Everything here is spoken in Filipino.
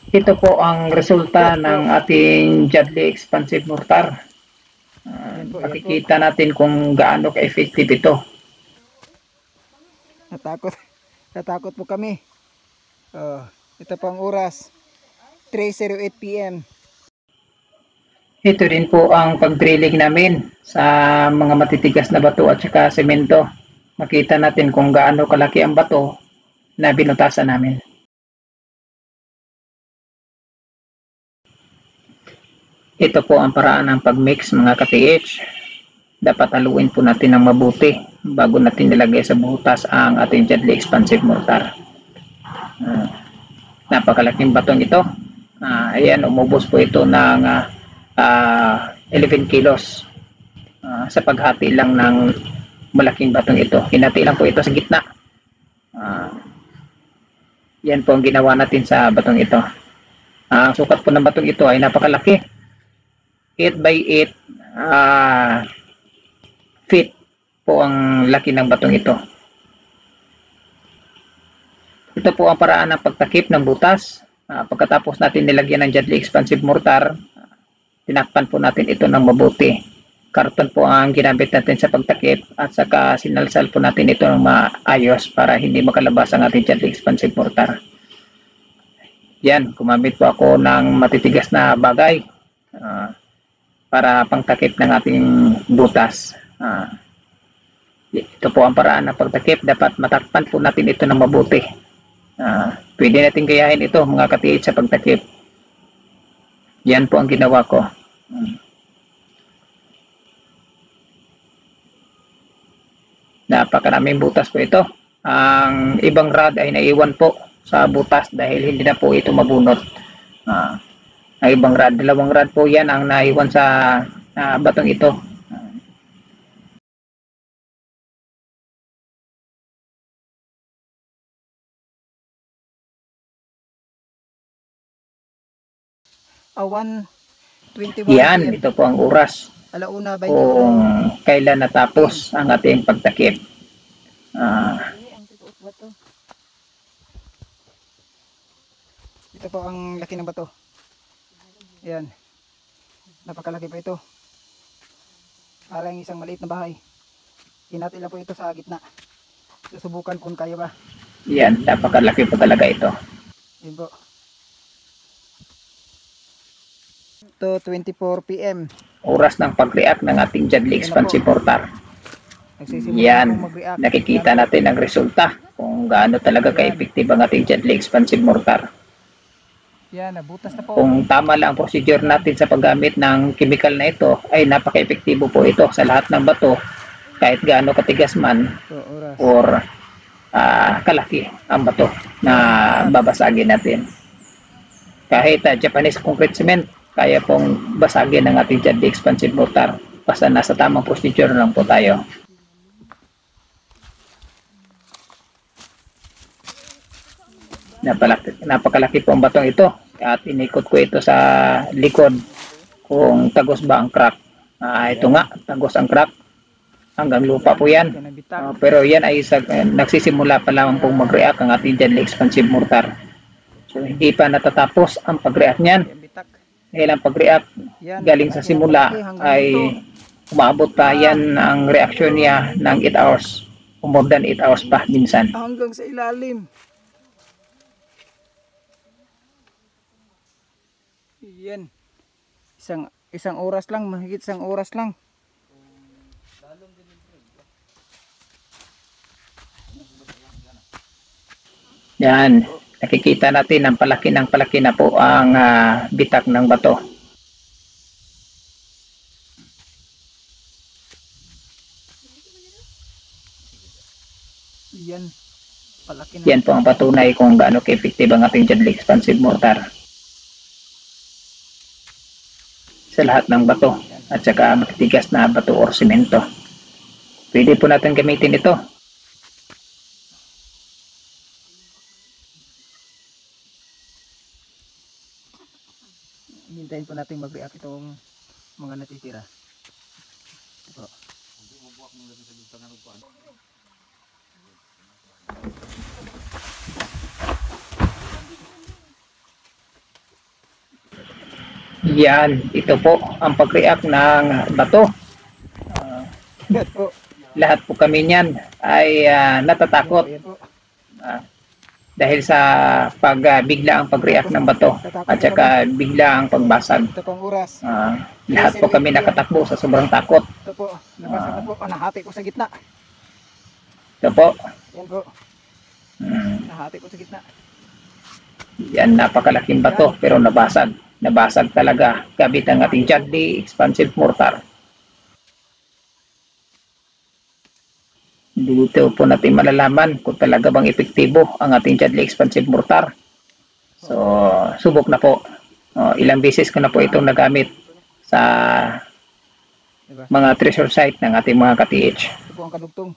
Ito po ang resulta ng ating Jadley Expansive Mortar. Yan po, yan po. Makikita natin kung gaano ka-effective ito. Natakot po kami. Ito po ang oras, 3:08 PM. Ito din po ang pag-drilling namin sa mga matitigas na bato at saka semento. Makita natin kung gaano kalaki ang bato na binutasan namin. Ito po ang paraan ng pag-mix mga ka-TH. Dapat haluin po natin ng mabuti bago natin nilagay sa butas ang ating Jadley Expansive Mortar. Napakalaking batong ito. Ayan, umubos po ito ng 11 kilos sa paghati lang ng malaking batong ito. Hinati lang po ito sa gitna. Yan po ang ginawa natin sa batong ito. Ang sukat po ng batong ito ay napakalaki. 8 by 8 feet po ang laki ng batong ito. Ito po ang paraan ng pagtakip ng butas. Pagkatapos natin nilagyan ng Jadley Expansive Mortar, tinakpan po natin ito ng mabuti. Karton po ang ginamit natin sa pagtakip at saka sinalsal po natin ito ng maayos para hindi makalabas ang ating Jadley Expansive Mortar. Yan, gumamit po ako ng matitigas na bagay para pangtakip ng ating butas. Ito po ang paraan ng pagtakip. Dapat matakpan po natin ito ng mabuti. Pwede natin gayahin ito mga ka-TH sa pagtakip. Yan po ang ginawa ko. Napakaraming butas po ito. Ang ibang rod ay naiwan po sa butas dahil hindi na po ito mabunot. Ang ibang rod, dalawang rod po yan ang naiwan sa batong ito. Awan 21 Yan, PM. ito po ang oras Alauna by kung kailan natapos ang ating pagtakip. Ito po ang laki ng bato. Yan. Napakalaki pa ito. Parang isang maliit na bahay. Hinati lang po ito sa gitna. Susubukan kung kaya ba. Yan, napakalaki po talaga ito. Yan po. Ito 24 PM. Oras ng pag-react ng ating Jadley Expansive Mortar. Nagsisimula Yan, pong mag-react. nakikita natin ang resulta kung gaano talaga ka-effective ang ating Jadley Expansive Mortar. Yan, nabutas na po. Kung tama lang ang procedure natin sa paggamit ng chemical na ito, ay napaka-epektibo po ito sa lahat ng bato, kahit gaano katigas man or kalaki ang bato na babasagin natin. Kahit Japanese concrete cement, kaya pong basagin ng ating Jadley Expansive Mortar basta nasa tamang procedure lang po tayo. Napakalaki po ang batong ito at inikot ko ito sa likod kung tagos ba ang crack. Ito nga, tagos ang crack hanggang lupa po yan. Pero yan ay nagsisimula pa lamang pong mag-react ang ating Jadley Expansive Mortar. So hindi pa natatapos ang pag-react niyan. Dahil ang pag-react galing sa simula ay umabot pa yan ang reaction niya ng 8 hours o more than 8 hours pa minsan. Hanggang sa ilalim. Yan. Isang oras lang, mahigit isang oras lang. Yan, nakikita natin ang palaki na po ang bitak ng bato. Yan. Palaki na. Yan po ang patunay kung gaano ka-effective ang ating Jadley Expansive Mortar sa lahat ng bato at saka matitigas na bato or simento. Pwede po natin gamitin ito. Hintayin po natin mag-react itong mga natitira. Ito. Yan, ito po ang pag-react ng bato. Yan po. Lahat po kami niyan ay natatakot Yan po. dahil sa bigla ang pag-react ng bato at saka bigla ang pagbasag. Ito pong oras. Lahat po kami nakatakbo sa sobrang takot. Ito po. Nabasa na po. Nahati ko sa gitna. Ito po. Yan po. Nahati ko sa gitna. Yan, napakalaking bato pero nabasag. Nabasag talaga gamit ang ating Chadley Expansive Mortar. Dito po natin malalaman kung talaga bang epektibo ang ating Chadley Expansive Mortar. So, subok na po. Ilang beses ko na po itong nagamit sa Diba? mga treasure site ng ating mga ka-TH. Ito po ang kadugtong.